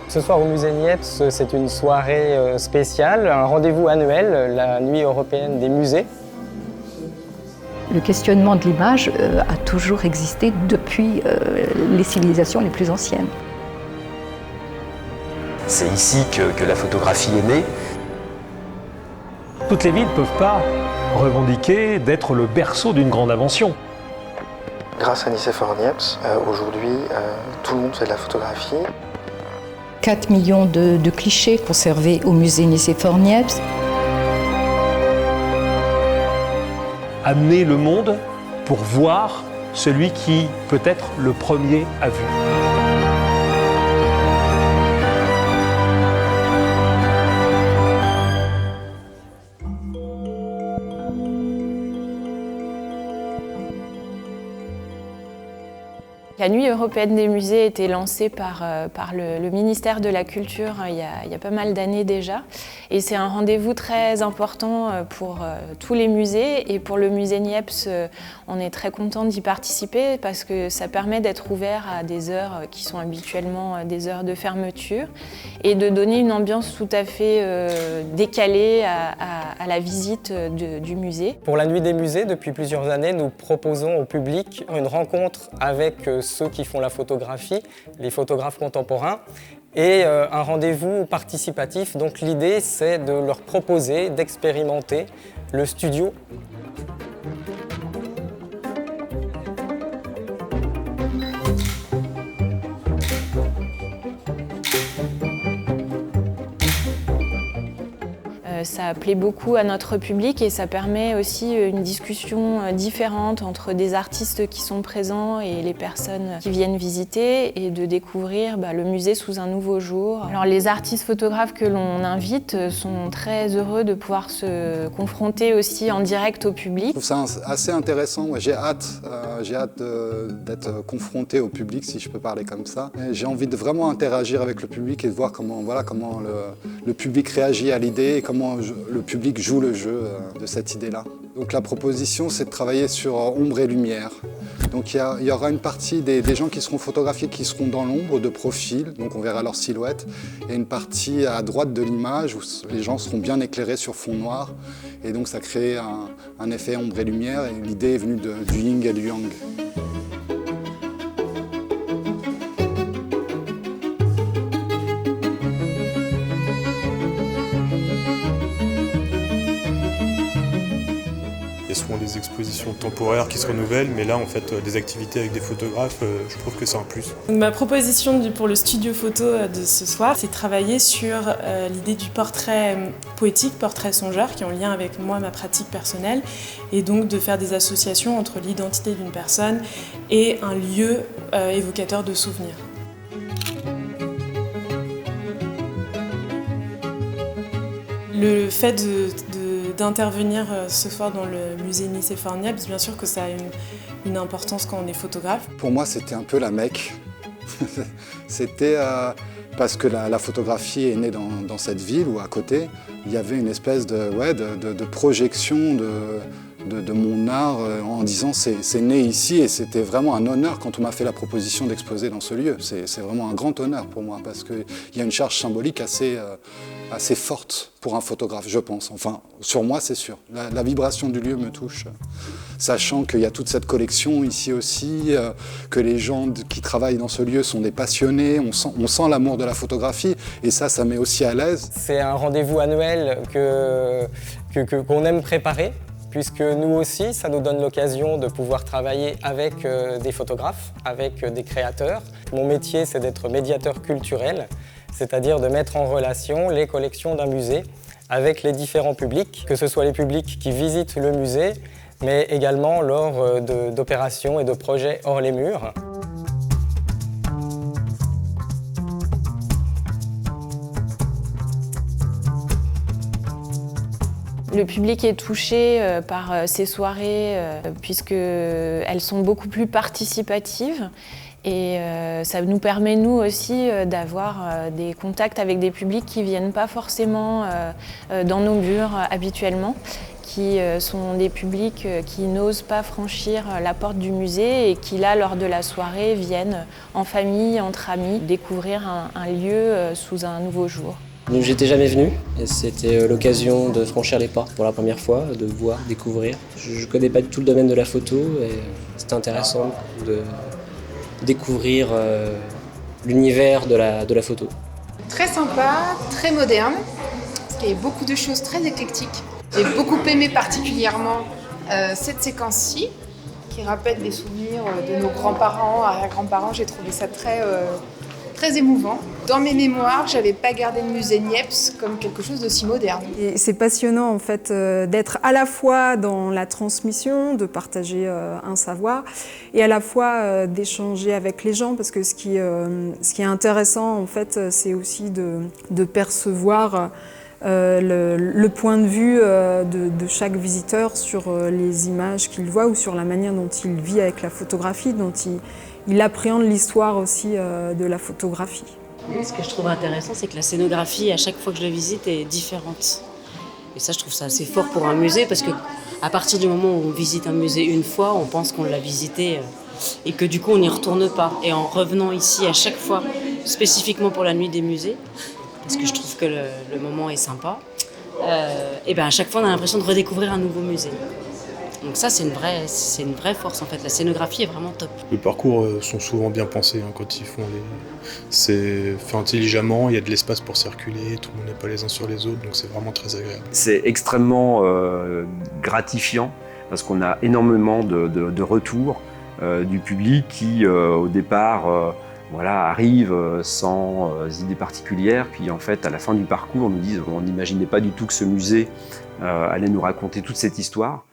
Ce soir au musée Niepce, c'est une soirée spéciale, un rendez-vous annuel, la Nuit européenne des musées. Le questionnement de l'image a toujours existé depuis les civilisations les plus anciennes. C'est ici que la photographie est née. Toutes les villes ne peuvent pas revendiquer d'être le berceau d'une grande invention. Grâce à Nicéphore Niepce, aujourd'hui, tout le monde fait de la photographie. 4 millions de clichés conservés au musée Nicéphore Niepce. Amener le monde pour voir celui qui, peut-être, le premier a vu. La Nuit européenne des musées a été lancée par le ministère de la Culture il y a pas mal d'années déjà. Et c'est un rendez-vous très important pour tous les musées. Et pour le musée Niepce, on est très content d'y participer parce que ça permet d'être ouvert à des heures qui sont habituellement des heures de fermeture et de donner une ambiance tout à fait décalée à la visite du musée. Pour la Nuit des musées, depuis plusieurs années, nous proposons au public une rencontre avec ceux qui font la photographie, les photographes contemporains, et un rendez-vous participatif. Donc l'idée, c'est de leur proposer d'expérimenter le studio. Ça plaît beaucoup à notre public et ça permet aussi une discussion différente entre des artistes qui sont présents et les personnes qui viennent visiter et de découvrir le musée sous un nouveau jour. Alors les artistes photographes que l'on invite sont très heureux de pouvoir se confronter aussi en direct au public. Je trouve ça assez intéressant. J'ai hâte d'être confronté au public, si je peux parler comme ça. J'ai envie de vraiment interagir avec le public et de voir comment le public réagit à l'idée et comment le public joue le jeu de cette idée-là. Donc la proposition, c'est de travailler sur ombre et lumière. Donc il y aura une partie des gens qui seront photographiés qui seront dans l'ombre de profil, donc on verra leur silhouette, et une partie à droite de l'image où les gens seront bien éclairés sur fond noir. Et donc ça crée un effet ombre et lumière, et l'idée est venue du yin et du yang. Il y a souvent des expositions temporaires qui se renouvellent, mais là, en fait, des activités avec des photographes, je trouve que c'est un plus. Donc, ma proposition pour le studio photo de ce soir, c'est de travailler sur l'idée du portrait poétique, portrait songeur, qui est en lien avec moi, ma pratique personnelle, et donc de faire des associations entre l'identité d'une personne et un lieu évocateur de souvenirs. Le fait d'intervenir ce soir dans le musée Nicéphore Niepce, bien sûr que ça a une importance quand on est photographe. Pour moi, c'était un peu la Mecque. C'était parce que la photographie est née dans cette ville ou à côté. Il y avait une espèce de projection de mon art en disant c'est né ici, et c'était vraiment un honneur quand on m'a fait la proposition d'exposer dans ce lieu. C'est vraiment un grand honneur pour moi parce qu'il y a une charge symbolique assez forte pour un photographe, je pense. Enfin, sur moi, c'est sûr. La vibration du lieu me touche, sachant qu'il y a toute cette collection ici aussi, que les gens qui travaillent dans ce lieu sont des passionnés, on sent l'amour de la photographie, et ça met aussi à l'aise. C'est un rendez-vous annuel qu'on aime préparer, puisque nous aussi, ça nous donne l'occasion de pouvoir travailler avec des photographes, avec des créateurs. Mon métier, c'est d'être médiateur culturel, c'est-à-dire de mettre en relation les collections d'un musée avec les différents publics, que ce soit les publics qui visitent le musée, mais également lors d'opérations et de projets hors les murs. Le public est touché par ces soirées puisqu'elles sont beaucoup plus participatives. Et ça nous permet, nous aussi, d'avoir des contacts avec des publics qui ne viennent pas forcément dans nos murs habituellement, qui sont des publics qui n'osent pas franchir la porte du musée et qui là, lors de la soirée, viennent en famille, entre amis, découvrir un lieu sous un nouveau jour. J'étais jamais venu et c'était l'occasion de franchir les portes pour la première fois, de voir, découvrir. Je ne connais pas du tout le domaine de la photo et c'était intéressant de découvrir l'univers de la photo. Très sympa, très moderne, parce qu'il y a beaucoup de choses très éclectiques. J'ai beaucoup aimé particulièrement cette séquence-ci, qui rappelle des souvenirs de nos grands-parents, arrière-grands-parents. J'ai trouvé ça très émouvant. Dans mes mémoires, je n'avais pas gardé le musée Niepce comme quelque chose d'aussi moderne. C'est passionnant en fait d'être à la fois dans la transmission, de partager un savoir et à la fois d'échanger avec les gens, parce que ce qui est intéressant en fait, c'est aussi de percevoir le point de vue de chaque visiteur sur les images qu'il voit ou sur la manière dont il vit avec la photographie, dont il appréhende l'histoire aussi de la photographie. Ce que je trouve intéressant, c'est que la scénographie, à chaque fois que je la visite, est différente. Et ça, je trouve ça assez fort pour un musée, parce qu'à partir du moment où on visite un musée une fois, on pense qu'on l'a visité et que du coup, on n'y retourne pas. Et en revenant ici à chaque fois, spécifiquement pour la nuit des musées, parce que je trouve que le moment est sympa, et ben à chaque fois, on a l'impression de redécouvrir un nouveau musée. Donc ça, c'est une vraie force en fait. La scénographie est vraiment top. Les parcours sont souvent bien pensés quand ils font c'est fait intelligemment, il y a de l'espace pour circuler, tout le monde n'est pas les uns sur les autres, donc c'est vraiment très agréable. C'est extrêmement gratifiant parce qu'on a énormément de retours du public qui, au départ, arrivent sans idée particulière, puis en fait, à la fin du parcours, on nous dit on n'imaginait pas du tout que ce musée allait nous raconter toute cette histoire.